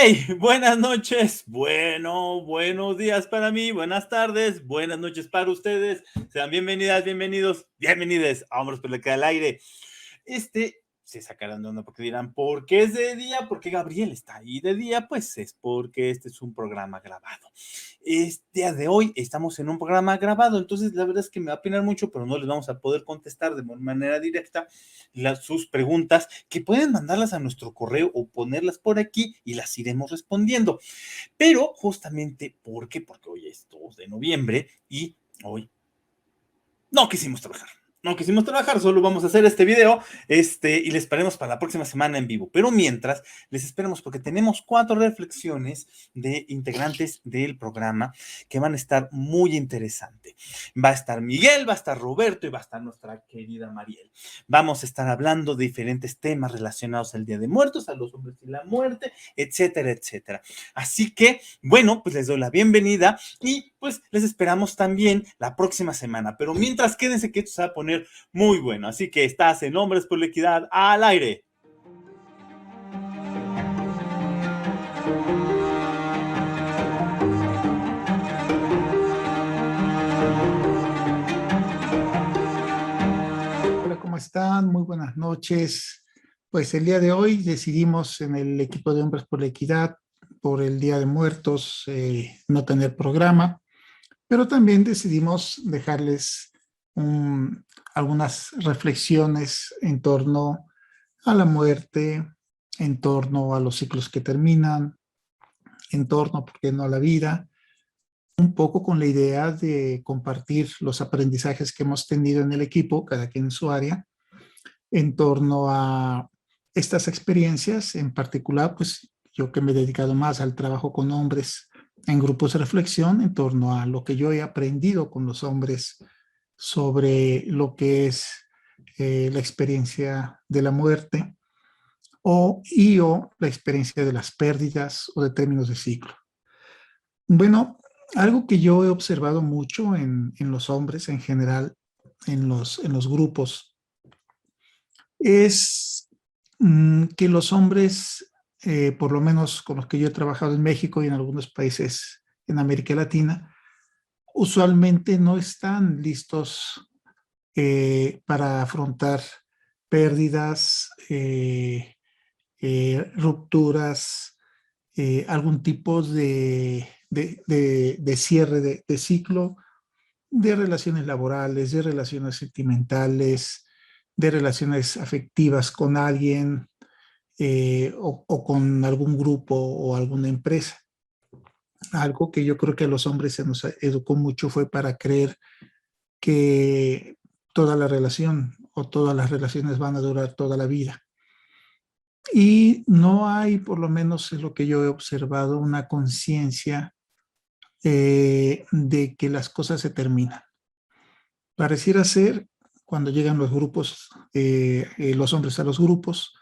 Hey, buenas noches, buenos días para mí, buenas tardes, buenas noches para ustedes. Sean bienvenidas, bienvenidos, bienvenides a Hombres por la Queda al Aire. Se sacarán de onda porque dirán, ¿por qué es de día? ¿Por qué Gabriel está ahí de día? Pues es porque este es un programa grabado. Este día de hoy estamos en un programa grabado, entonces la verdad es que me va a opinar mucho, pero no les vamos a poder contestar de manera directa sus preguntas, que pueden mandarlas a nuestro correo o ponerlas por aquí y las iremos respondiendo. Pero justamente, ¿por qué? Porque hoy es 2 de noviembre y hoy no quisimos trabajar. No quisimos trabajar, solo vamos a hacer este video y les esperemos para la próxima semana en vivo. Pero mientras, les esperamos porque tenemos 4 reflexiones de integrantes del programa que van a estar muy interesantes. Va a estar Miguel, va a estar Roberto y va a estar nuestra querida Mariel. Vamos a estar hablando de diferentes temas relacionados al Día de Muertos, a los hombres y la muerte, etcétera, etcétera. Así que, bueno, pues les doy la bienvenida y pues les esperamos también la próxima semana. Pero mientras, quédense que esto se va a poner muy bueno. Así que estás en Hombres por la Equidad al aire. Hola, ¿cómo están? Muy buenas noches. Pues el día de hoy decidimos en el equipo de Hombres por la Equidad, por el Día de Muertos, no tener programa, pero también decidimos dejarles algunas reflexiones en torno a la muerte, en torno a los ciclos que terminan, en torno, ¿por qué no?, a la vida, un poco con la idea de compartir los aprendizajes que hemos tenido en el equipo, cada quien en su área, en torno a estas experiencias. En particular, pues yo que me he dedicado más al trabajo con hombres en grupos de reflexión, en torno a lo que yo he aprendido con los hombres sobre lo que es la experiencia de la muerte o la experiencia de las pérdidas o de términos de ciclo. Bueno, algo que yo he observado mucho en los hombres en general, en los grupos, es que los hombres, por lo menos con los que yo he trabajado en México y en algunos países en América Latina, usualmente no están listos para afrontar pérdidas, rupturas, algún tipo de cierre de ciclo, de relaciones laborales, de relaciones sentimentales, de relaciones afectivas con alguien o con algún grupo o alguna empresa. Algo que yo creo que a los hombres se nos educó mucho fue para creer que toda la relación o todas las relaciones van a durar toda la vida. Y no hay, por lo menos es lo que yo he observado, una conciencia de que las cosas se terminan. Pareciera ser, cuando llegan los grupos, los hombres a los grupos,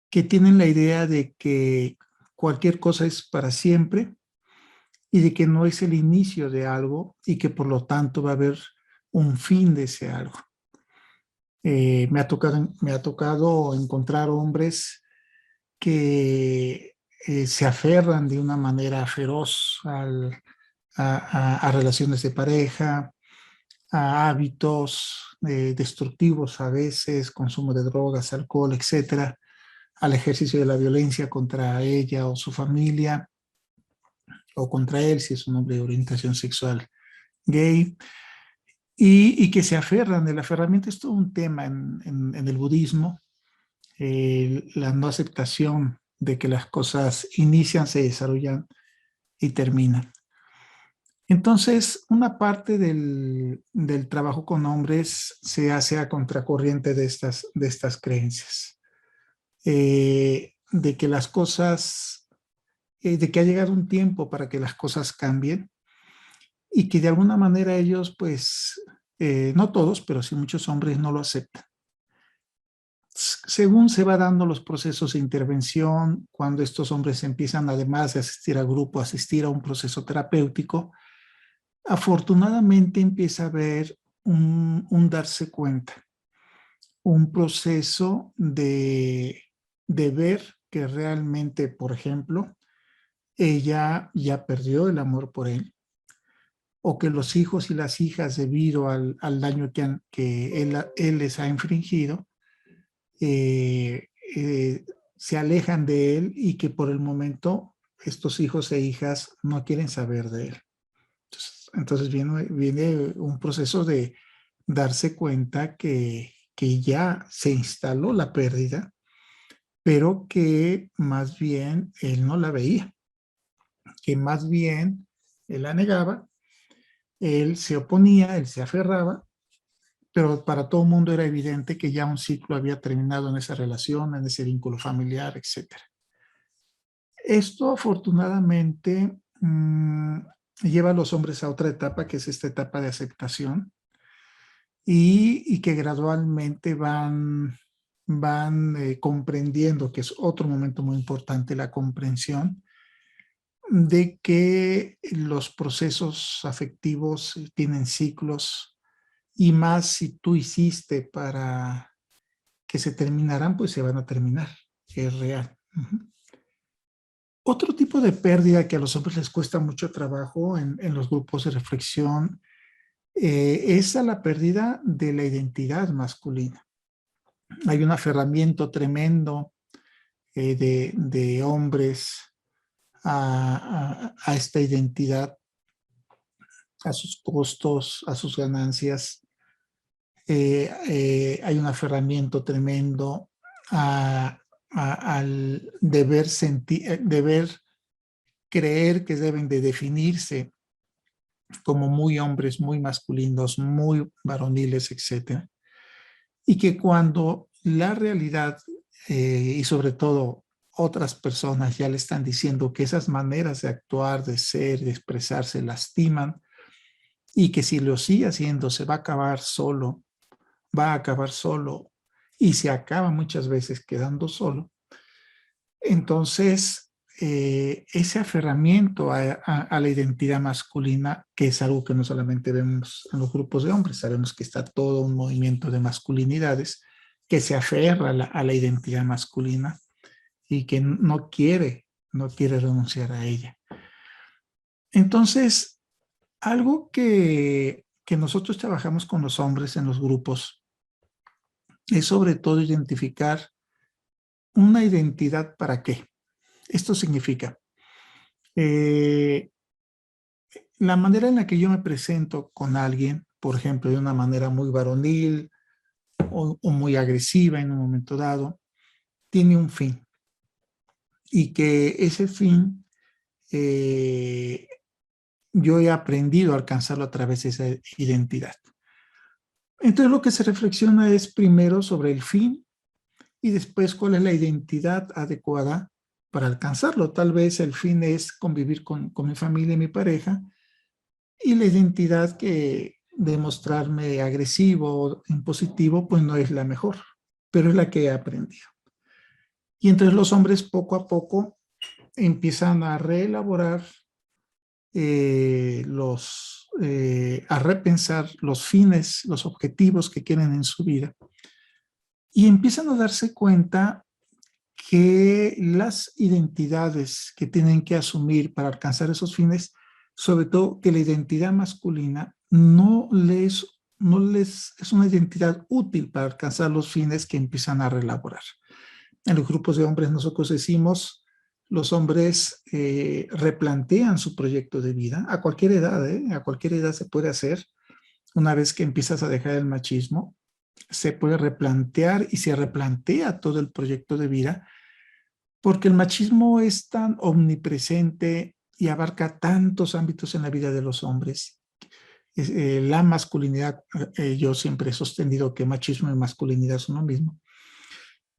que tienen la idea de que cualquier cosa es para siempre y de que no es el inicio de algo y que por lo tanto va a haber un fin de ese algo. Me ha tocado encontrar hombres que se aferran de una manera feroz a relaciones de pareja, a hábitos destructivos a veces, consumo de drogas, alcohol, etcétera, al ejercicio de la violencia contra ella o su familia, o contra él si es un hombre de orientación sexual gay, y que se aferran. El aferramiento es todo un tema en el budismo, la no aceptación de que las cosas inician, se desarrollan y terminan. Entonces, una parte del trabajo con hombres se hace a contracorriente de estas creencias, de que las cosas, de que ha llegado un tiempo para que las cosas cambien y que de alguna manera ellos, pues, no todos, pero sí muchos hombres no lo aceptan. Según se va dando los procesos de intervención, cuando estos hombres empiezan, además de asistir a grupo, asistir a un proceso terapéutico, afortunadamente empieza a haber un darse cuenta, un proceso de ver que realmente, por ejemplo, ella ya perdió el amor por él, o que los hijos y las hijas, debido al daño que él les ha infringido, eh, eh, se alejan de él y que por el momento estos hijos e hijas no quieren saber de él. Entonces viene un proceso de darse cuenta que ya se instaló la pérdida, pero que más bien él no la veía, que más bien él la negaba, él se oponía, él se aferraba, pero para todo el mundo era evidente que ya un ciclo había terminado en esa relación, en ese vínculo familiar, etcétera. Esto afortunadamente lleva a los hombres a otra etapa, que es esta etapa de aceptación, y que gradualmente van comprendiendo, que es otro momento muy importante, la comprensión de que los procesos afectivos tienen ciclos, y más si tú hiciste para que se terminaran, pues se van a terminar, es real. Otro tipo de pérdida que a los hombres les cuesta mucho trabajo en los grupos de reflexión es a la pérdida de la identidad masculina. Hay un aferramiento tremendo de hombres a esta identidad, a sus costos, a sus ganancias. Hay un aferramiento tremendo al deber creer que deben de definirse como muy hombres, muy masculinos, muy varoniles, etcétera. Y que cuando la realidad y sobre todo otras personas ya le están diciendo que esas maneras de actuar, de ser, de expresarse lastiman, y que si lo sigue haciendo se va a acabar solo, va a acabar solo, y se acaba muchas veces quedando solo. Entonces, ese aferramiento a la identidad masculina, que es algo que no solamente vemos en los grupos de hombres, sabemos que está todo un movimiento de masculinidades que se aferra a la identidad masculina y que no quiere renunciar a ella. Entonces, algo que nosotros trabajamos con los hombres en los grupos es sobre todo identificar una identidad para qué. Esto significa, la manera en la que yo me presento con alguien, por ejemplo, de una manera muy varonil o muy agresiva en un momento dado, tiene un fin. Y que ese fin yo he aprendido a alcanzarlo a través de esa identidad. Entonces lo que se reflexiona es primero sobre el fin y después cuál es la identidad adecuada para alcanzarlo. Tal vez el fin es convivir con mi familia y mi pareja, y la identidad que demostrarme agresivo o impositivo, pues no es la mejor, pero es la que he aprendido. Y entonces los hombres poco a poco empiezan a reelaborar a repensar los fines, los objetivos que quieren en su vida, y empiezan a darse cuenta que las identidades que tienen que asumir para alcanzar esos fines, sobre todo que la identidad masculina no les es una identidad útil para alcanzar los fines que empiezan a reelaborar. En los grupos de hombres nosotros decimos, los hombres replantean su proyecto de vida a cualquier edad, a cualquier edad se puede hacer. Una vez que empiezas a dejar el machismo, se puede replantear y se replantea todo el proyecto de vida, porque el machismo es tan omnipresente y abarca tantos ámbitos en la vida de los hombres. La masculinidad, yo siempre he sostenido que machismo y masculinidad son lo mismo,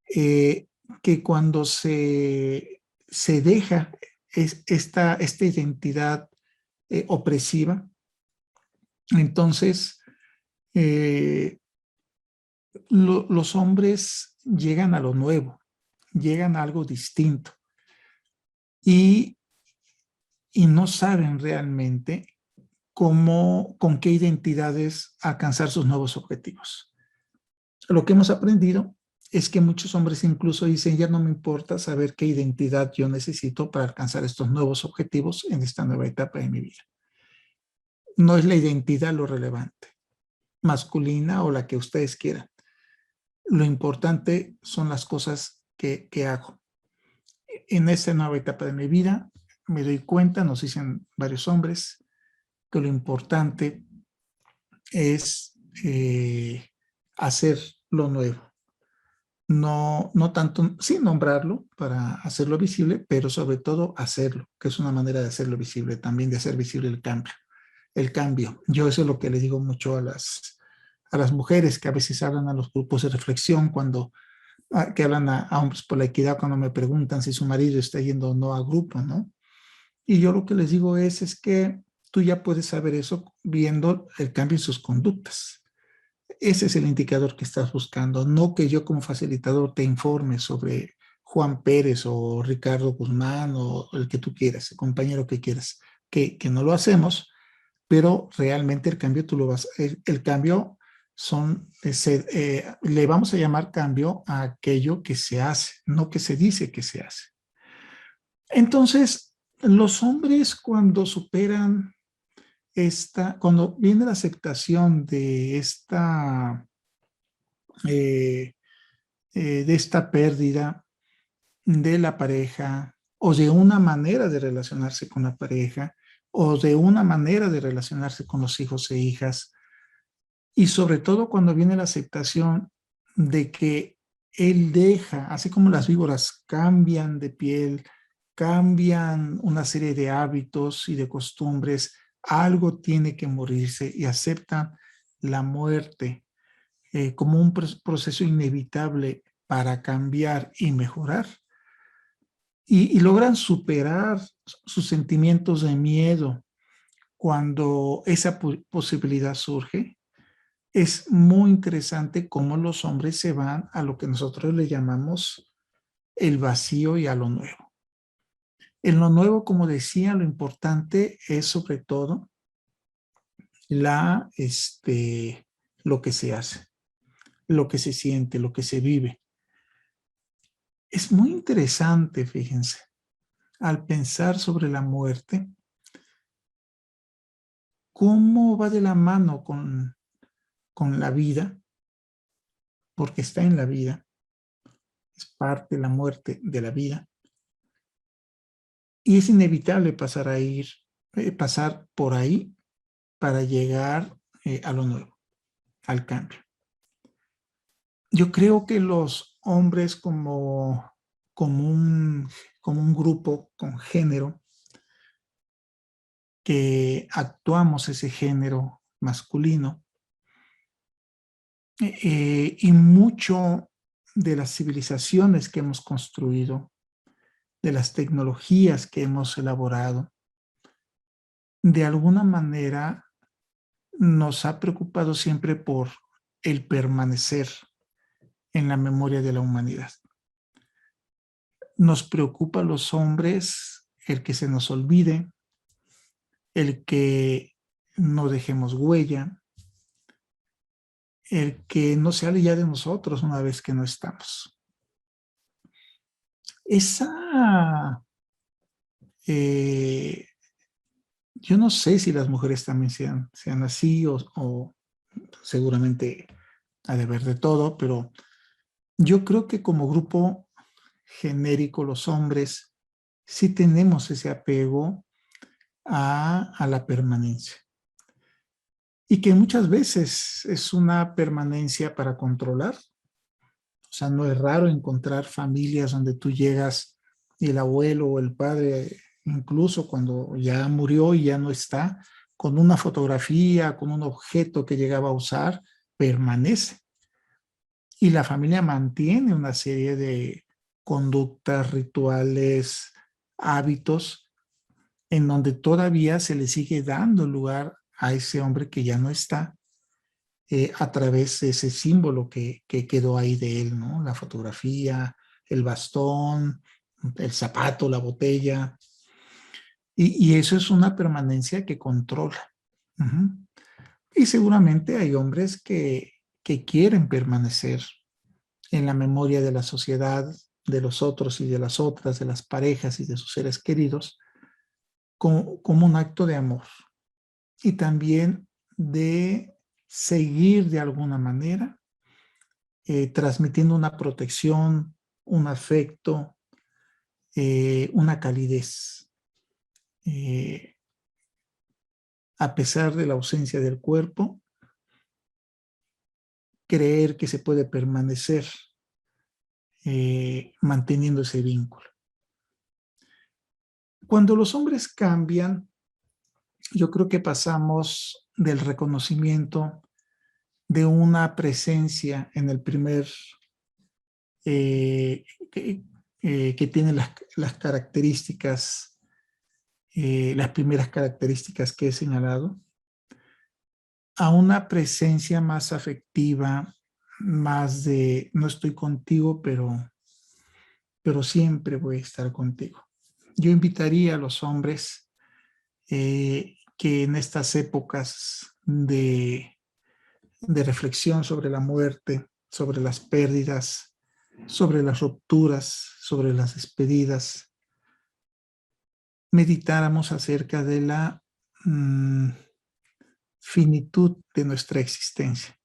que cuando se deja esta identidad opresiva, entonces los hombres llegan a lo nuevo, llegan a algo distinto y no saben realmente con qué identidades alcanzar sus nuevos objetivos. Lo que hemos aprendido es que muchos hombres incluso dicen, ya no me importa saber qué identidad yo necesito para alcanzar estos nuevos objetivos en esta nueva etapa de mi vida. No es la identidad lo relevante, masculina o la que ustedes quieran. Lo importante son las cosas que hago. En esta nueva etapa de mi vida me doy cuenta, nos dicen varios hombres, que lo importante es hacer lo nuevo. No, no tanto, sí nombrarlo para hacerlo visible, pero sobre todo hacerlo, que es una manera de hacerlo visible, también de hacer visible el cambio. El cambio. Yo eso es lo que le digo mucho a las mujeres que a veces hablan a los grupos de reflexión cuando que hablan a hombres por la equidad cuando me preguntan si su marido está yendo o no a grupo, ¿no? Y yo lo que les digo es que tú ya puedes saber eso viendo el cambio en sus conductas. Ese es el indicador que estás buscando, no que yo como facilitador te informe sobre Juan Pérez o Ricardo Guzmán o el que tú quieras, el compañero que quieras, que no lo hacemos, pero realmente el cambio tú lo vas, el cambio son, le vamos a llamar cambio a aquello que se hace, no que se dice que se hace. Entonces, los hombres cuando superan cuando viene la aceptación eh, de esta pérdida de la pareja o de una manera de relacionarse con la pareja o de una manera de relacionarse con los hijos e hijas, y sobre todo cuando viene la aceptación de que él deja, así como las víboras cambian de piel, cambian una serie de hábitos y de costumbres, algo tiene que morirse y aceptan la muerte como un proceso inevitable para cambiar y mejorar. Y logran superar sus sentimientos de miedo cuando esa posibilidad surge. Es muy interesante cómo los hombres se van a lo que nosotros le llamamos el vacío y a lo nuevo. En lo nuevo, como decía, lo importante es sobre todo lo que se hace, lo que se siente, lo que se vive. Es muy interesante, fíjense, al pensar sobre la muerte, cómo va de la mano con la vida, porque está en la vida, es parte de la muerte de la vida, y es inevitable pasar por ahí para llegar a lo nuevo, al cambio. Yo creo que los hombres como un grupo con género, que actuamos ese género masculino, y mucho de las civilizaciones que hemos construido, de las tecnologías que hemos elaborado, de alguna manera nos ha preocupado siempre por el permanecer en la memoria de la humanidad. Nos preocupa a los hombres el que se nos olvide, el que no dejemos huella, el que no se hable ya de nosotros una vez que no estamos. Yo no sé si las mujeres también sean así o seguramente ha de haber de todo, pero yo creo que como grupo genérico, los hombres, sí tenemos ese apego a la permanencia. Y que muchas veces es una permanencia para controlar. O sea, no es raro encontrar familias donde tú llegas y el abuelo o el padre, incluso cuando ya murió y ya no está, con una fotografía, con un objeto que llegaba a usar, permanece. Y la familia mantiene una serie de conductas, rituales, hábitos, en donde todavía se le sigue dando lugar a ese hombre que ya no está, a través de ese símbolo que quedó ahí de él, ¿no? La fotografía, el bastón, el zapato, la botella. Y eso es una permanencia que controla. Uh-huh. Y seguramente hay hombres que quieren permanecer en la memoria de la sociedad, de los otros y de las otras, de las parejas y de sus seres queridos, como un acto de amor y también de seguir de alguna manera transmitiendo una protección, un afecto, una calidez. A pesar de la ausencia del cuerpo, creer que se puede permanecer manteniendo ese vínculo. Cuando los hombres cambian, yo creo que pasamos del reconocimiento de una presencia en el primer, que tiene las características, las primeras características que he señalado, a una presencia más afectiva, más de no estoy contigo, pero siempre voy a estar contigo. Yo invitaría a los hombres que en estas épocas de reflexión sobre la muerte, sobre las pérdidas, sobre las rupturas, sobre las despedidas, meditáramos acerca de la finitud de nuestra existencia.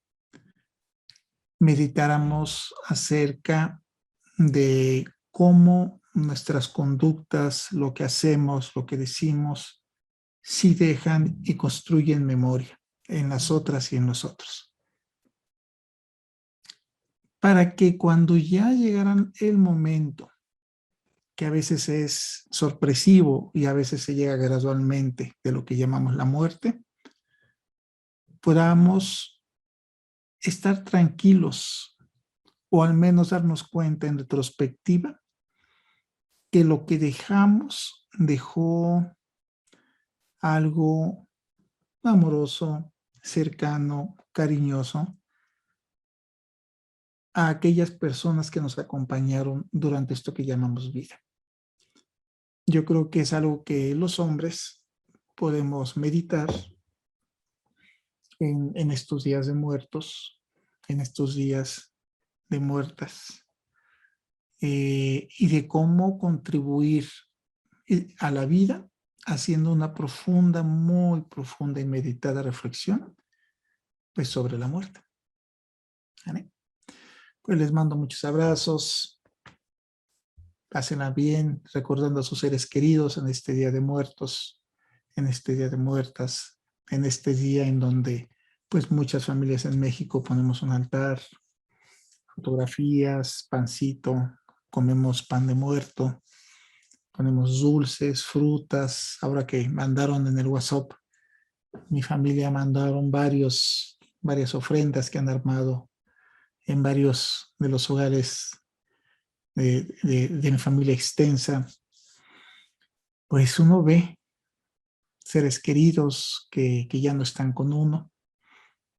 Meditáramos acerca de cómo nuestras conductas, lo que hacemos, lo que decimos, sí dejan y construyen memoria en las otras y en los otros. Para que cuando ya llegaran el momento, que a veces es sorpresivo y a veces se llega gradualmente de lo que llamamos la muerte, podamos estar tranquilos o al menos darnos cuenta en retrospectiva que lo que dejamos dejó algo amoroso, cercano, cariñoso a aquellas personas que nos acompañaron durante esto que llamamos vida. Yo creo que es algo que los hombres podemos meditar en estos días de muertos, en estos días de muertas, y de cómo contribuir a la vida haciendo una profunda, muy profunda y meditada reflexión pues sobre la muerte. ¿Vale? Pues les mando muchos abrazos, pásenla bien, recordando a sus seres queridos en este Día de Muertos, en este Día de Muertas, en este día en donde pues muchas familias en México ponemos un altar, fotografías, pancito, comemos pan de muerto, ponemos dulces, frutas. Ahora que mandaron en el WhatsApp, mi familia mandaron varias ofrendas que han armado en varios de los hogares de mi familia extensa. Pues uno ve seres queridos que ya no están con uno.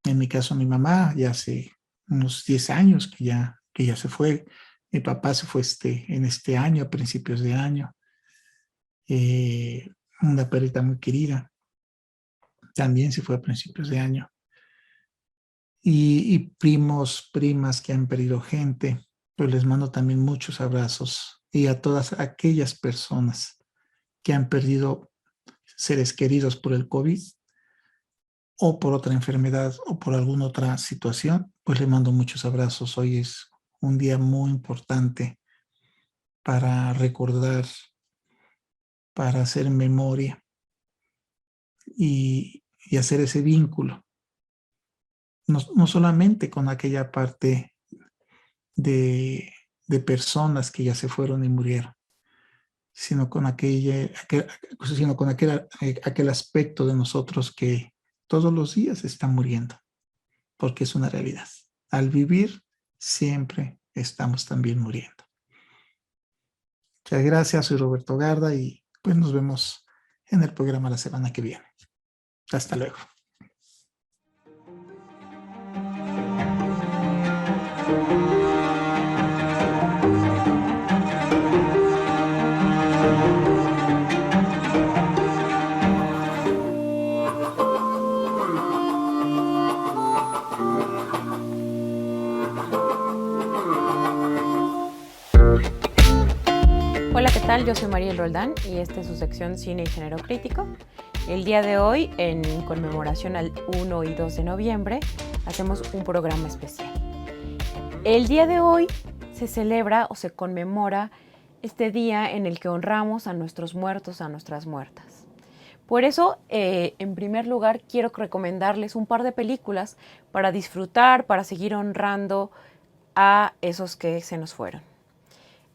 En mi caso, mi mamá ya hace unos 10 años que ya se fue. Mi papá se fue en este año, a principios de año. Una perrita muy querida también se fue a principios de año. Y primos, primas que han perdido gente, pues les mando también muchos abrazos. Y a todas aquellas personas que han perdido seres queridos por el COVID o por otra enfermedad o por alguna otra situación, pues les mando muchos abrazos. Hoy es un día muy importante para recordar, para hacer memoria y hacer ese vínculo. No solamente con aquella parte de personas que ya se fueron y murieron, sino con aquel aspecto de nosotros que todos los días está muriendo, porque es una realidad. Al vivir, siempre estamos también muriendo. Muchas gracias, soy Roberto Garda y pues nos vemos en el programa la semana que viene. Hasta luego. tal? Yo soy Mariel Roldán y esta es su sección Cine y Género Crítico. El día de hoy, en conmemoración al 1 y 2 de noviembre, hacemos un programa especial. El día de hoy se celebra o se conmemora este día en el que honramos a nuestros muertos, a nuestras muertas. Por eso, en primer lugar, quiero recomendarles un par de películas para disfrutar, para seguir honrando a esos que se nos fueron.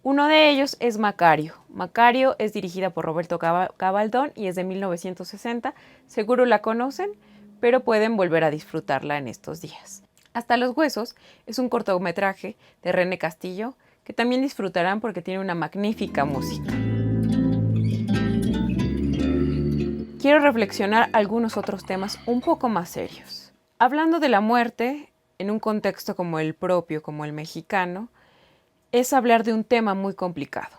Uno de ellos es Macario. Macario es dirigida por Roberto Gabaldón y es de 1960. Seguro la conocen, pero pueden volver a disfrutarla en estos días. Hasta los huesos es un cortometraje de René Castillo que también disfrutarán porque tiene una magnífica música. Quiero reflexionar algunos otros temas un poco más serios. Hablando de la muerte, en un contexto como el propio, como el mexicano, es hablar de un tema muy complicado.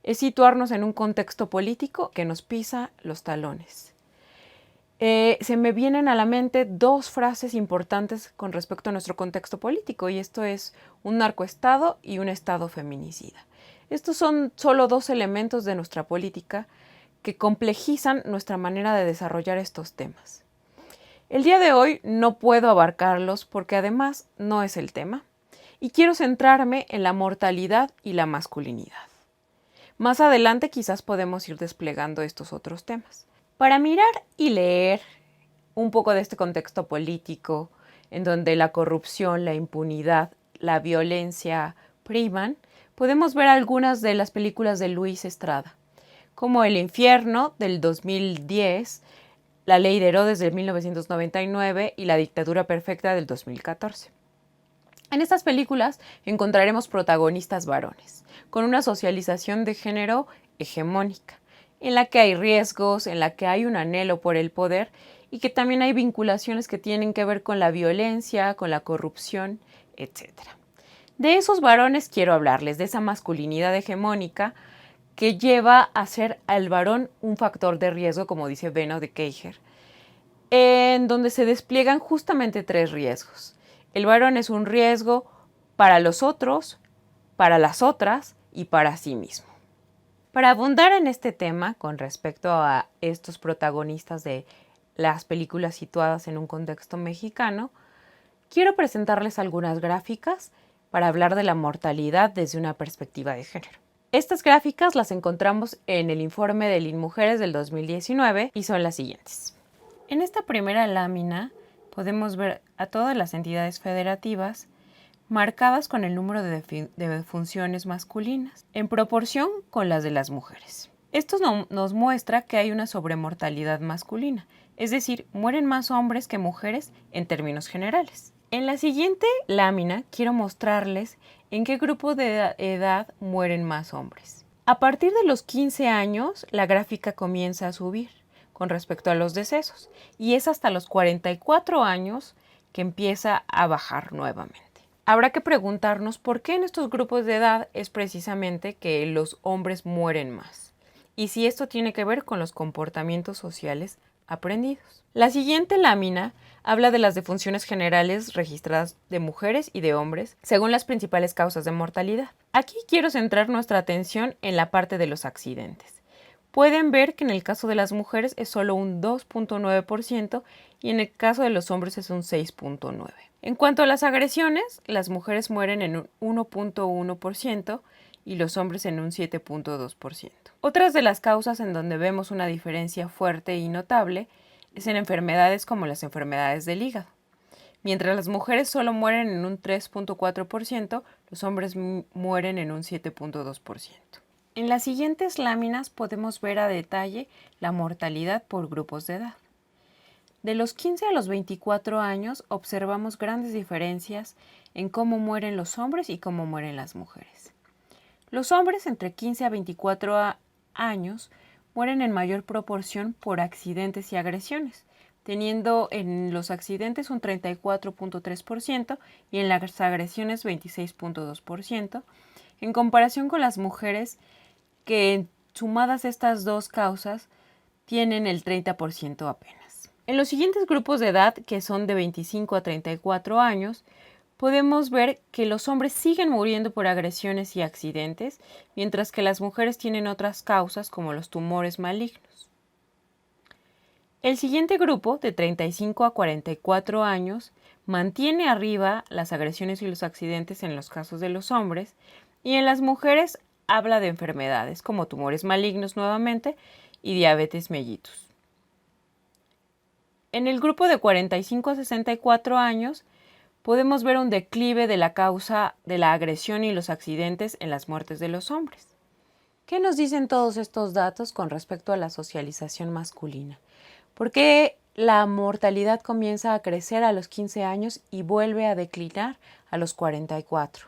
Es situarnos en un contexto político que nos pisa los talones. Se me vienen a la mente dos frases importantes con respecto a nuestro contexto político, y esto es un narcoestado y un estado feminicida. Estos son solo dos elementos de nuestra política que complejizan nuestra manera de desarrollar estos temas. El día de hoy no puedo abarcarlos porque además no es el tema. Y quiero centrarme en la mortalidad y la masculinidad. Más adelante quizás podemos ir desplegando estos otros temas. Para mirar y leer un poco de este contexto político, en donde la corrupción, la impunidad, la violencia priman, podemos ver algunas de las películas de Luis Estrada, como El infierno del 2010, La ley de Herodes del 1999 y La dictadura perfecta del 2014. En estas películas encontraremos protagonistas varones, con una socialización de género hegemónica, en la que hay riesgos, en la que hay un anhelo por el poder y que también hay vinculaciones que tienen que ver con la violencia, con la corrupción, etc. De esos varones quiero hablarles, de esa masculinidad hegemónica que lleva a ser al varón un factor de riesgo, como dice Benno de Keijer, en donde se despliegan justamente tres riesgos. El varón es un riesgo para los otros, para las otras y para sí mismo. Para abundar en este tema con respecto a estos protagonistas de las películas situadas en un contexto mexicano, quiero presentarles algunas gráficas para hablar de la mortalidad desde una perspectiva de género. Estas gráficas las encontramos en el informe de INMujeres del 2019 y son las siguientes. En esta primera lámina podemos ver a todas las entidades federativas marcadas con el número de defunciones masculinas, en proporción con las de las mujeres. Esto nos muestra que hay una sobremortalidad masculina, es decir, mueren más hombres que mujeres en términos generales. En la siguiente lámina quiero mostrarles en qué grupo de edad mueren más hombres. A partir de los 15 años, la gráfica comienza a subir con respecto a los decesos, y es hasta los 44 años que empieza a bajar nuevamente. Habrá que preguntarnos por qué en estos grupos de edad es precisamente que los hombres mueren más, y si esto tiene que ver con los comportamientos sociales aprendidos. La siguiente lámina habla de las defunciones generales registradas de mujeres y de hombres según las principales causas de mortalidad. Aquí quiero centrar nuestra atención en la parte de los accidentes. Pueden ver que en el caso de las mujeres es solo un 2.9% y en el caso de los hombres es un 6.9%. En cuanto a las agresiones, las mujeres mueren en un 1.1% y los hombres en un 7.2%. Otras de las causas en donde vemos una diferencia fuerte y notable es en enfermedades como las enfermedades del hígado. Mientras las mujeres solo mueren en un 3.4%, los hombres mueren en un 7.2%. En las siguientes láminas podemos ver a detalle la mortalidad por grupos de edad. De los 15 a los 24 años observamos grandes diferencias en cómo mueren los hombres y cómo mueren las mujeres. Los hombres entre 15 a 24 años mueren en mayor proporción por accidentes y agresiones, teniendo en los accidentes un 34.3% y en las agresiones 26.2%, en comparación con las mujeres que sumadas estas dos causas tienen el 30% apenas. En los siguientes grupos de edad, que son de 25 a 34 años, podemos ver que los hombres siguen muriendo por agresiones y accidentes, mientras que las mujeres tienen otras causas como los tumores malignos. El siguiente grupo, de 35 a 44 años, mantiene arriba las agresiones y los accidentes en los casos de los hombres, y en las mujeres habla de enfermedades como tumores malignos nuevamente y diabetes mellitus. En el grupo de 45 a 64 años, podemos ver un declive de la causa de la agresión y los accidentes en las muertes de los hombres. ¿Qué nos dicen todos estos datos con respecto a la socialización masculina? ¿Por qué la mortalidad comienza a crecer a los 15 años y vuelve a declinar a los 44?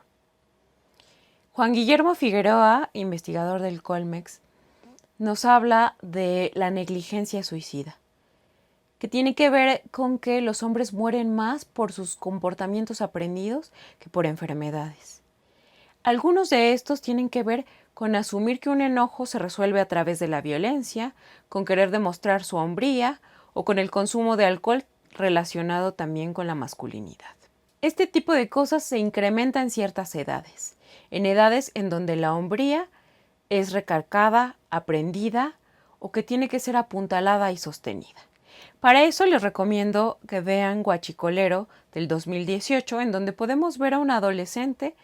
Juan Guillermo Figueroa, investigador del Colmex, nos habla de la negligencia suicida, que tiene que ver con que los hombres mueren más por sus comportamientos aprendidos que por enfermedades. Algunos de estos tienen que ver con asumir que un enojo se resuelve a través de la violencia, con querer demostrar su hombría o con el consumo de alcohol relacionado también con la masculinidad. Este tipo de cosas se incrementa en ciertas edades, en edades en donde la hombría es recalcada, aprendida o que tiene que ser apuntalada y sostenida. Para eso les recomiendo que vean Guachicolero del 2018, en donde podemos ver a un adolescente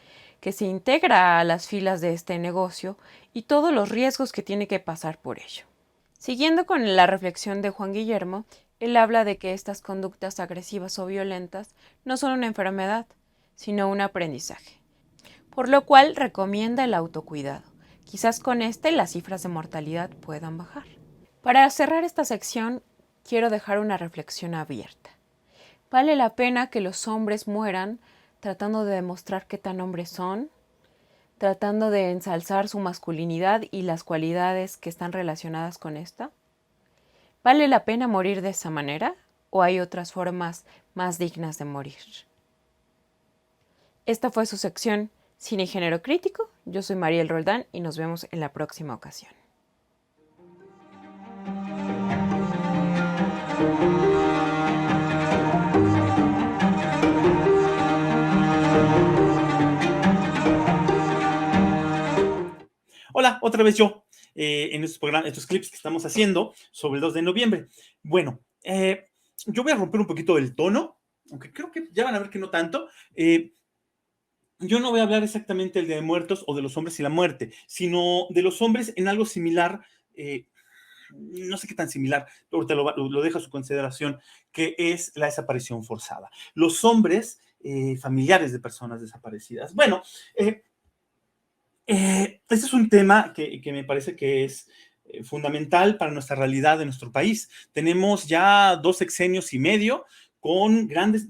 que se integra a las filas de este negocio y todos los riesgos que tiene que pasar por ello. Siguiendo con la reflexión de Juan Guillermo, él habla de que estas conductas agresivas o violentas no son una enfermedad, sino un aprendizaje, por lo cual recomienda el autocuidado. Quizás con las cifras de mortalidad puedan bajar. Para cerrar esta sección, quiero dejar una reflexión abierta. ¿Vale la pena que los hombres mueran tratando de demostrar qué tan hombres son? ¿Tratando de ensalzar su masculinidad y las cualidades que están relacionadas con esta? ¿Vale la pena morir de esa manera? ¿O hay otras formas más dignas de morir? Esta fue su sección Cine y Género Crítico. Yo soy Mariel Roldán y nos vemos en la próxima ocasión. Hola, otra vez yo, en estos programas, estos clips que estamos haciendo sobre el 2 de noviembre. Bueno, yo voy a romper un poquito el tono, aunque creo que ya van a ver que no tanto. Yo no voy a hablar exactamente del Día de Muertos o de los hombres y la muerte, sino de los hombres en algo similar, no sé qué tan similar, pero te lo dejo a su consideración, que es la desaparición forzada. Los hombres familiares de personas desaparecidas. Bueno, este es un tema que me parece que es fundamental para nuestra realidad de nuestro país. Tenemos ya 2 sexenios y medio con grandes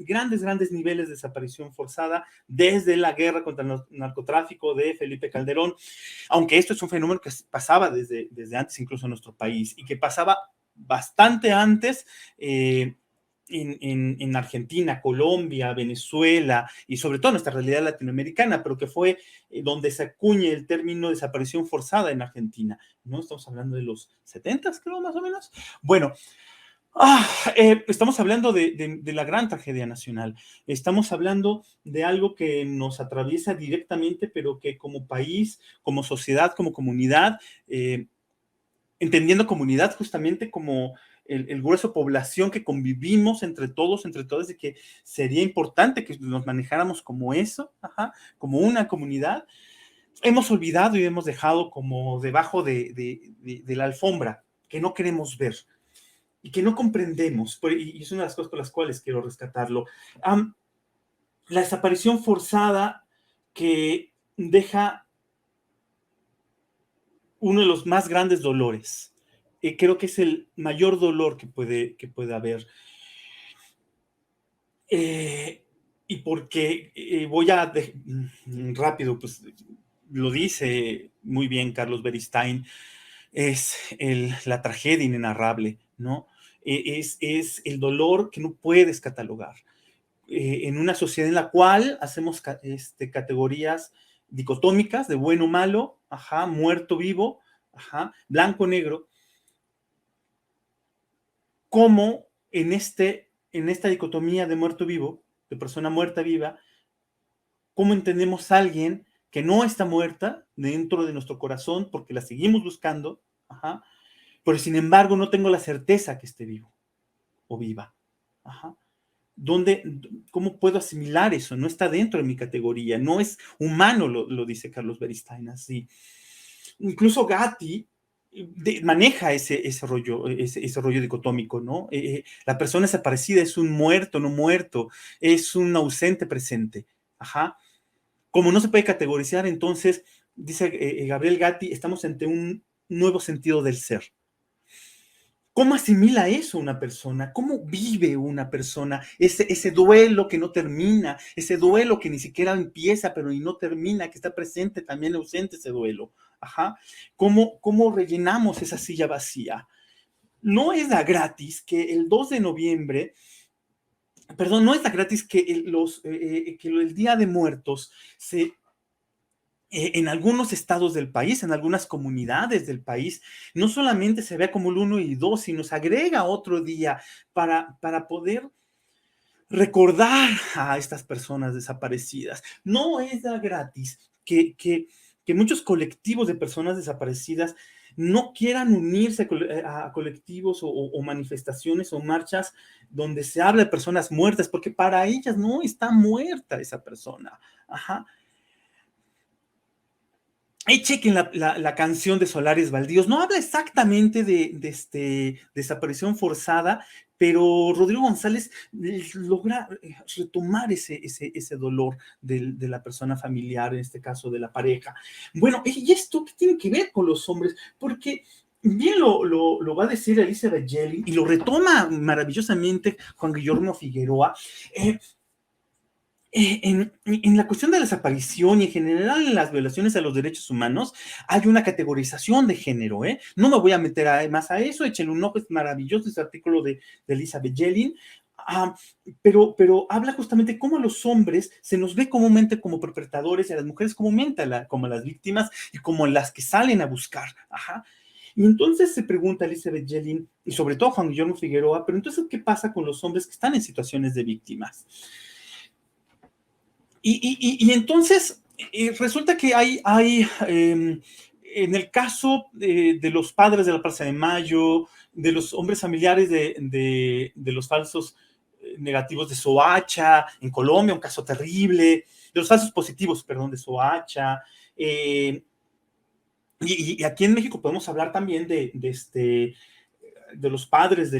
niveles de desaparición forzada desde la guerra contra el narcotráfico de Felipe Calderón, aunque esto es un fenómeno que pasaba desde antes incluso en nuestro país y que pasaba bastante antes en Argentina, Colombia, Venezuela y sobre todo en nuestra realidad latinoamericana, pero que fue donde se acuña el término desaparición forzada en Argentina, ¿no? Estamos hablando de los 70, creo, más o menos. Bueno, estamos hablando de la gran tragedia nacional. Estamos hablando de algo que nos atraviesa directamente, pero que como país, como sociedad, como comunidad, entendiendo comunidad justamente como el grueso de población que convivimos entre todos, entre todas, y que sería importante que nos manejáramos como eso, como una comunidad. Hemos olvidado y hemos dejado como debajo de la alfombra, que no queremos ver y que no comprendemos, y es una de las cosas por las cuales quiero rescatarlo. La desaparición forzada que deja uno de los más grandes dolores. Creo que es el mayor dolor que puede haber. Y porque rápido, pues lo dice muy bien Carlos Beristain, es la tragedia inenarrable, ¿no? Es el dolor que no puedes catalogar. En una sociedad en la cual hacemos categorías dicotómicas de bueno o malo, muerto vivo, blanco negro, como en esta dicotomía de muerto vivo, de persona muerta viva, ¿Cómo entendemos a alguien que no está muerta dentro de nuestro corazón porque la seguimos buscando? Ajá, pero sin embargo no tengo la certeza que esté vivo o viva. Ajá. ¿Cómo puedo asimilar eso? No está dentro de mi categoría, no es humano, lo dice Carlos Beristain así. Incluso Gatti maneja ese rollo dicotómico, ¿no? La persona desaparecida es un muerto, no muerto, es un ausente presente. Ajá. Como no se puede categorizar, entonces, dice Gabriel Gatti, estamos ante un nuevo sentido del ser. ¿Cómo asimila eso una persona? ¿Cómo vive una persona ese duelo que no termina, ese duelo que ni siquiera empieza, pero y no termina, que está presente, también ausente ese duelo? Ajá. ¿Cómo rellenamos esa silla vacía? No es da gratis que el 2 de noviembre, perdón, no es da gratis que el Día de Muertos en algunos estados del país, en algunas comunidades del país, no solamente se vea como el 1 y 2, sino se agrega otro día para poder recordar a estas personas desaparecidas. No es gratis que muchos colectivos de personas desaparecidas no quieran unirse a colectivos o manifestaciones o marchas donde se habla de personas muertas, porque para ellas no está muerta esa persona. Ajá. Chequen la canción de Solares Baldíos. No habla exactamente de desaparición forzada, pero Rodrigo González logra retomar ese dolor de la persona familiar, en este caso de la pareja. Bueno, ¿y esto qué tiene que ver con los hombres? Porque bien lo va a decir Elizabeth Jelly y lo retoma maravillosamente Juan Guillermo Figueroa. En la cuestión de la desaparición y en general en las violaciones a los derechos humanos, hay una categorización de género, ¿eh? No me voy a meter más a eso, échenle un ojo, es maravilloso ese artículo de Elizabeth Jelin, pero habla justamente cómo a los hombres se nos ve comúnmente como perpetradores y a las mujeres comúnmente como las víctimas y como las que salen a buscar. Ajá. Y entonces se pregunta Elizabeth Jelin, y sobre todo Juan Guillermo Figueroa, pero entonces, ¿qué pasa con los hombres que están en situaciones de víctimas? Y entonces resulta que hay en el caso de los padres de la Plaza de Mayo, de los hombres familiares de los falsos negativos de Soacha, en Colombia, un caso terrible, de los falsos positivos, perdón, de Soacha, y aquí en México podemos hablar también de los padres de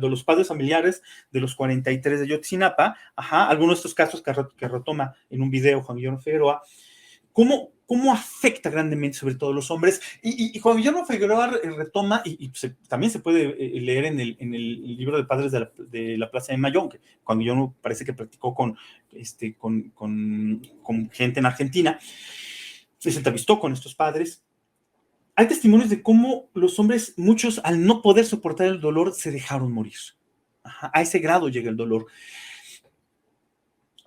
los padres familiares de los 43 de Yotzinapa, ajá, algunos de estos casos que retoma en un video Juan Guillermo Figueroa, cómo afecta grandemente sobre todo a los hombres, y Juan Guillermo Figueroa retoma, también se puede leer en el libro de Padres de la Plaza de Mayo, que Juan Guillermo parece que practicó con gente en Argentina, se entrevistó con estos padres. Hay testimonios de cómo los hombres, muchos, al no poder soportar el dolor, se dejaron morir. Ajá, a ese grado llega el dolor.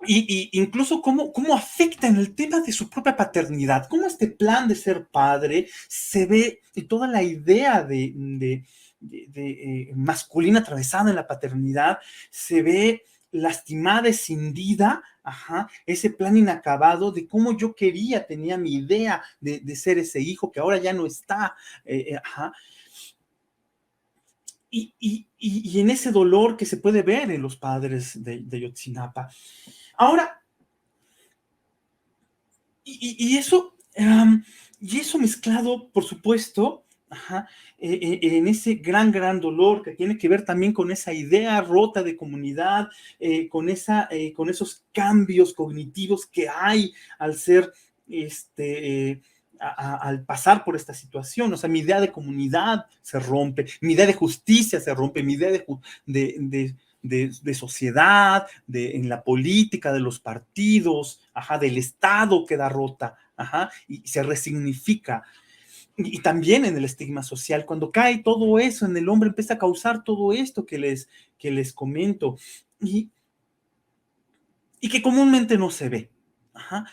Y incluso cómo afecta en el tema de su propia paternidad, cómo este plan de ser padre se ve, y toda la idea de masculina atravesada en la paternidad se ve lastimada, escindida, ajá, ese plan inacabado de cómo yo tenía mi idea de ser ese hijo que ahora ya no está, ajá. Y en ese dolor que se puede ver en los padres de Yotzinapa. Ahora, y eso mezclado, por supuesto, ajá, en ese gran dolor que tiene que ver también con esa idea rota de comunidad, con esos cambios cognitivos que hay al ser, al pasar por esta situación. O sea, mi idea de comunidad se rompe, mi idea de justicia se rompe, mi idea de sociedad, en la política, de los partidos, ajá, del Estado queda rota, ajá, y se resignifica. Y también en el estigma social, cuando cae todo eso en el hombre, empieza a causar todo esto que les comento, y que comúnmente no se ve. Ajá.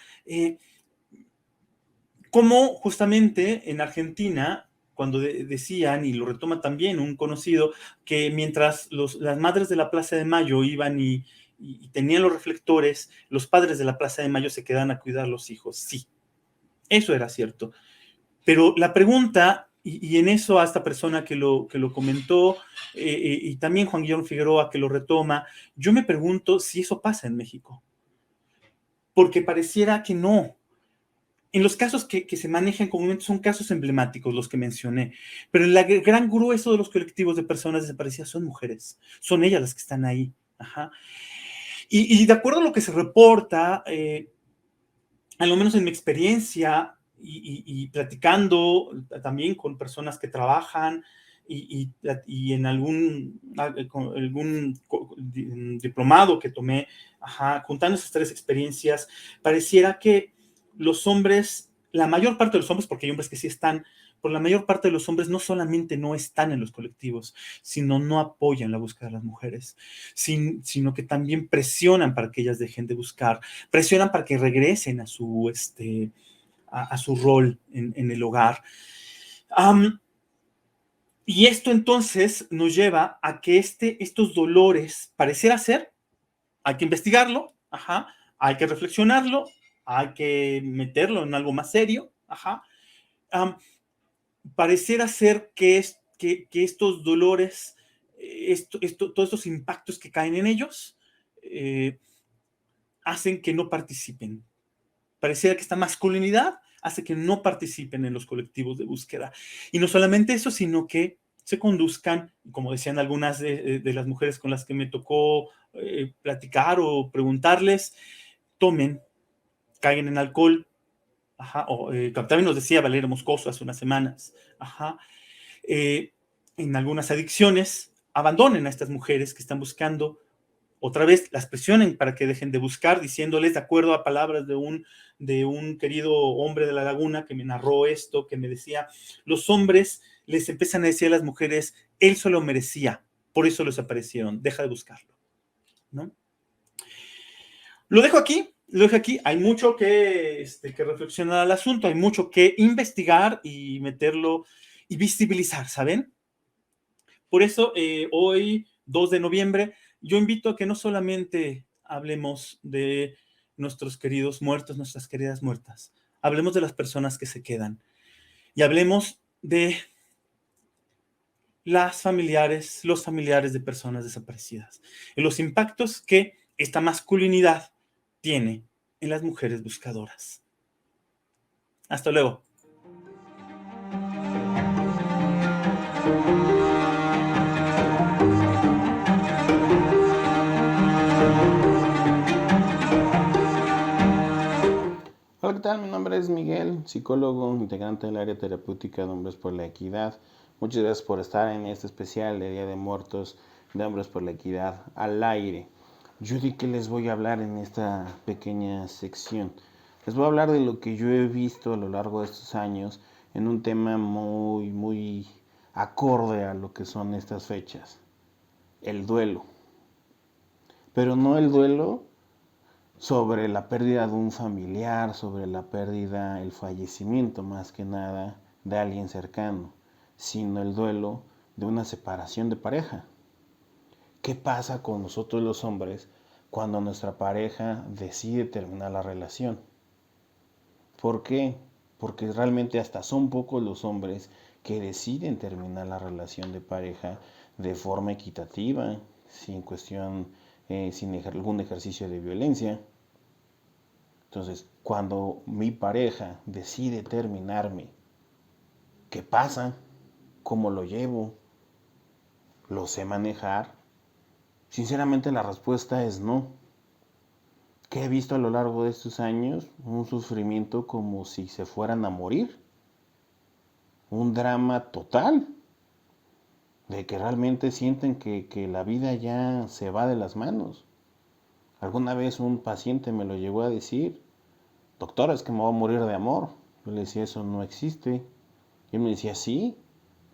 Como justamente en Argentina, cuando decían, y lo retoma también un conocido, que mientras las madres de la Plaza de Mayo iban y y tenían los reflectores, los padres de la Plaza de Mayo se quedaban a cuidar a los hijos. Sí, eso era cierto. Pero la pregunta, y en eso a esta persona que lo comentó, y también Juan Guillermo Figueroa que lo retoma, yo me pregunto si eso pasa en México. Porque pareciera que no. En los casos que se manejan comúnmente son casos emblemáticos los que mencioné, pero el gran grueso de los colectivos de personas desaparecidas son mujeres, son ellas las que están ahí. Ajá. Y de acuerdo a lo que se reporta, a lo menos en mi experiencia y platicando también con personas que trabajan y en algún diplomado que tomé, ajá, juntando esas tres experiencias, pareciera que los hombres, la mayor parte de los hombres, porque hay hombres que sí están, por la mayor parte de los hombres no solamente no están en los colectivos, sino no apoyan la búsqueda de las mujeres, sino que también presionan para que ellas dejen de buscar, presionan para que regresen a su rol en el hogar. Y esto entonces nos lleva a que estos dolores, pareciera ser, hay que investigarlo, ajá, hay que reflexionarlo, hay que meterlo en algo más serio, ajá. Pareciera ser que estos dolores, todos estos impactos que caen en ellos, hacen que no participen. Pareciera que esta masculinidad hace que no participen en los colectivos de búsqueda. Y no solamente eso, sino que se conduzcan, como decían algunas de las mujeres con las que me tocó platicar o preguntarles, tomen, caigan en alcohol, ajá, o también nos decía Valeria Moscoso hace unas semanas, ajá, en algunas adicciones, abandonen a estas mujeres que están buscando, otra vez las presionen para que dejen de buscar, diciéndoles, de acuerdo a palabras de un querido hombre de la laguna que me narró esto, que me decía, los hombres les empiezan a decir a las mujeres, él se lo merecía, por eso los aparecieron, deja de buscarlo, ¿no? Lo dejo aquí, hay mucho que reflexionar al asunto, hay mucho que investigar y meterlo y visibilizar, ¿saben? Por eso, hoy, 2 de noviembre, yo invito a que no solamente hablemos de nuestros queridos muertos, nuestras queridas muertas, hablemos de las personas que se quedan y hablemos de los familiares de personas desaparecidas y los impactos que esta masculinidad tiene en las mujeres buscadoras. Hasta luego. Hola, ¿qué tal? Mi nombre es Miguel, psicólogo, integrante del área terapéutica de Hombres por la Equidad. Muchas gracias por estar en este especial de Día de Muertos de Hombres por la Equidad al aire. Yo di que les voy a hablar en esta pequeña sección. Les voy a hablar de lo que yo he visto a lo largo de estos años en un tema muy acorde a lo que son estas fechas. El duelo. Pero no el duelo sobre la pérdida de un familiar, sobre la pérdida, el fallecimiento más que nada de alguien cercano, sino el duelo de una separación de pareja. ¿Qué pasa con nosotros los hombres cuando nuestra pareja decide terminar la relación? ¿Por qué? Porque realmente hasta son pocos los hombres que deciden terminar la relación de pareja de forma equitativa, sin algún ejercicio de violencia. Entonces, cuando mi pareja decide terminarme, ¿qué pasa? ¿Cómo lo llevo? ¿Lo sé manejar? Sinceramente la respuesta es no. ¿Qué he visto a lo largo de estos años? Un sufrimiento como si se fueran a morir. Un drama total. De que realmente sienten que la vida ya se va de las manos. Alguna vez un paciente me lo llegó a decir, doctora, es que me voy a morir de amor. Yo le decía, eso no existe. Y él me decía, sí.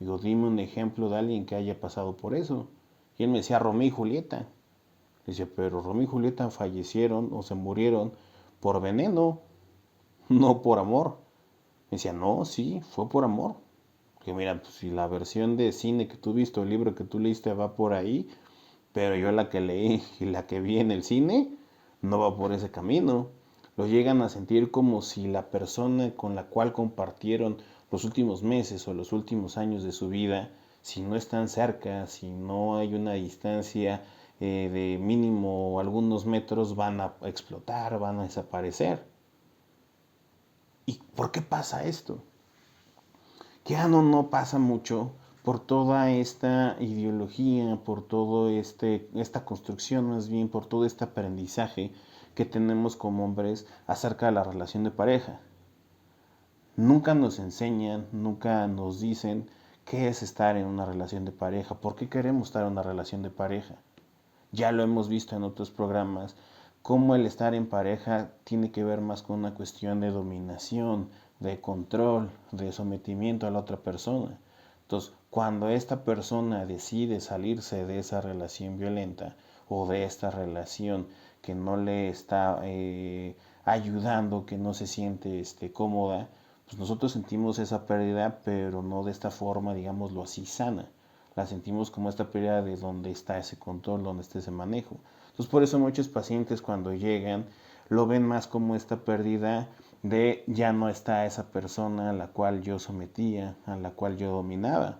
Digo, dime un ejemplo de alguien que haya pasado por eso. Y él me decía, Romeo y Julieta. Le decía, pero Romeo y Julieta fallecieron o se murieron por veneno, no por amor. Me decía, no, sí, fue por amor. Que mira, pues, si la versión de cine que tú viste, el libro que tú leíste va por ahí, pero yo la que leí y la que vi en el cine no va por ese camino. Lo llegan a sentir como si la persona con la cual compartieron los últimos meses o los últimos años de su vida, si no están cerca, si no hay una distancia de mínimo algunos metros, van a explotar, van a desaparecer. ¿Y por qué pasa esto? Que ya no pasa mucho por toda esta ideología, por todo esta construcción, más bien por todo este aprendizaje que tenemos como hombres acerca de la relación de pareja. Nunca nos enseñan, nunca nos dicen qué es estar en una relación de pareja, por qué queremos estar en una relación de pareja. Ya lo hemos visto en otros programas, cómo el estar en pareja tiene que ver más con una cuestión de dominación, de control, de sometimiento a la otra persona. Entonces, cuando esta persona decide salirse de esa relación violenta o de esta relación que no le está ayudando, que no se siente cómoda, pues nosotros sentimos esa pérdida, pero no de esta forma, digámoslo así, sana. La sentimos como esta pérdida de dónde está ese control, dónde está ese manejo. Entonces, por eso muchos pacientes cuando llegan lo ven más como esta pérdida de ya no está esa persona a la cual yo sometía, a la cual yo dominaba.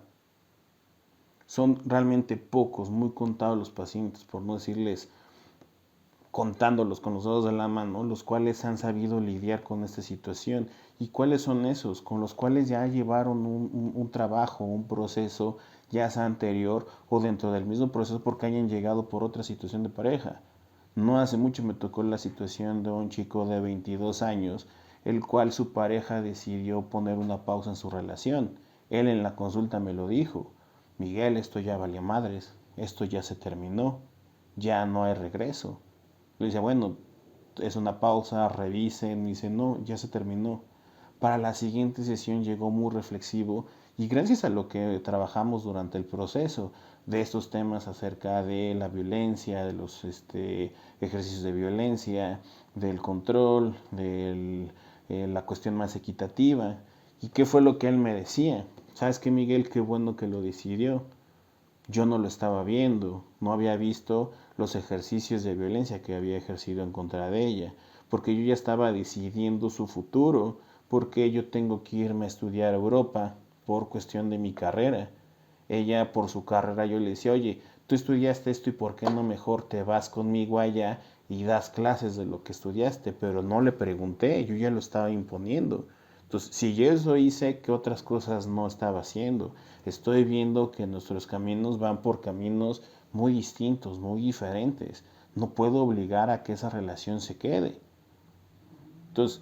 Son realmente pocos, muy contados los pacientes, por no decirles contándolos con los dedos de la mano, los cuales han sabido lidiar con esta situación. ¿Y cuáles son esos? Con los cuales ya llevaron un trabajo, un proceso, ya sea anterior o dentro del mismo proceso porque hayan llegado por otra situación de pareja. No hace mucho me tocó la situación de un chico de 22 años, el cual su pareja decidió poner una pausa en su relación. Él en la consulta me lo dijo: Miguel, esto ya valió madres, esto ya se terminó, ya no hay regreso. Le decía, bueno, es una pausa, revisen. Y dice, no, ya se terminó. Para la siguiente sesión llegó muy reflexivo y gracias a lo que trabajamos durante el proceso de estos temas acerca de la violencia, de los ejercicios de violencia, del control, de la cuestión más equitativa. ¿Y qué fue lo que él me decía? ¿Sabes qué, Miguel? Qué bueno que lo decidió. Yo no lo estaba viendo, no había visto los ejercicios de violencia que había ejercido en contra de ella, porque yo ya estaba decidiendo su futuro, porque yo tengo que irme a estudiar a Europa por cuestión de mi carrera. Ella por su carrera, yo le decía, oye, tú estudiaste esto y por qué no mejor te vas conmigo allá y das clases de lo que estudiaste, pero no le pregunté, yo ya lo estaba imponiendo. Entonces, si yo eso hice, ¿qué otras cosas no estaba haciendo? Estoy viendo que nuestros caminos van por caminos muy distintos, muy diferentes. No puedo obligar a que esa relación se quede. Entonces,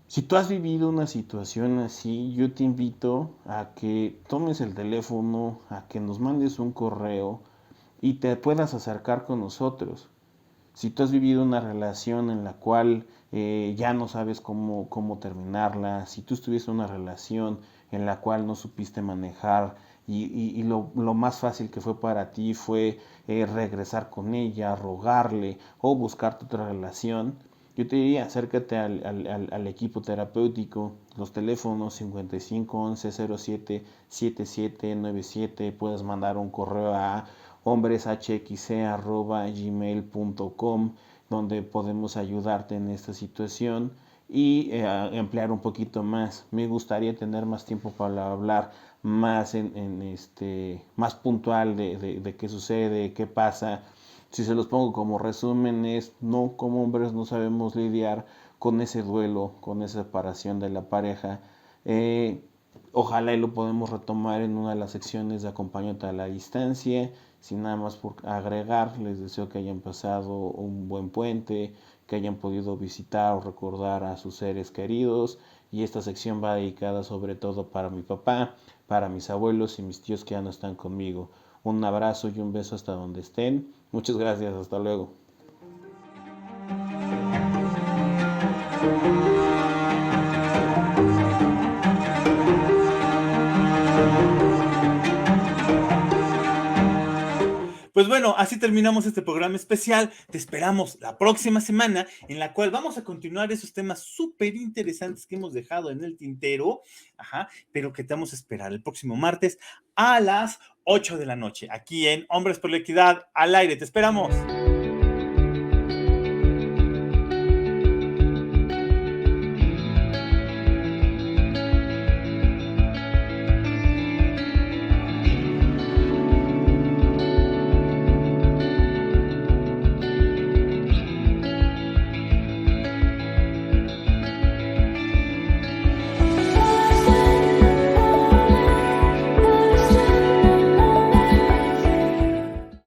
si tú has vivido una situación así, yo te invito a que tomes el teléfono, a que nos mandes un correo y te puedas acercar con nosotros. Si tú has vivido una relación en la cual ya no sabes cómo terminarla, si tú estuviste en una relación en la cual no supiste manejar y lo más fácil que fue para ti fue regresar con ella, rogarle o buscarte otra relación, yo te diría, acércate al equipo terapéutico, los teléfonos 55 11 07 7797, puedes mandar un correo a hombreshxc@gmail.com, donde podemos ayudarte en esta situación y emplear un poquito más. Me gustaría tener más tiempo para hablar más más puntual de qué sucede, qué pasa. Si se los pongo como resumen es, no, como hombres no sabemos lidiar con ese duelo, con esa separación de la pareja. Ojalá y lo podemos retomar en una de las secciones de acompañamiento a la distancia. Sin nada más por agregar, les deseo que hayan pasado un buen puente, que hayan podido visitar o recordar a sus seres queridos. Y esta sección va dedicada sobre todo para mi papá, para mis abuelos y mis tíos que ya no están conmigo. Un abrazo y un beso hasta donde estén. Muchas gracias, hasta luego. Pues Pues bueno, así terminamos este programa especial. Te esperamos la próxima semana, en la cual vamos a continuar esos temas súper interesantes que hemos dejado en el tintero, pero que te vamos a esperar el próximo martes a las 8 de la noche, aquí en Hombres por la Equidad al aire. Te esperamos.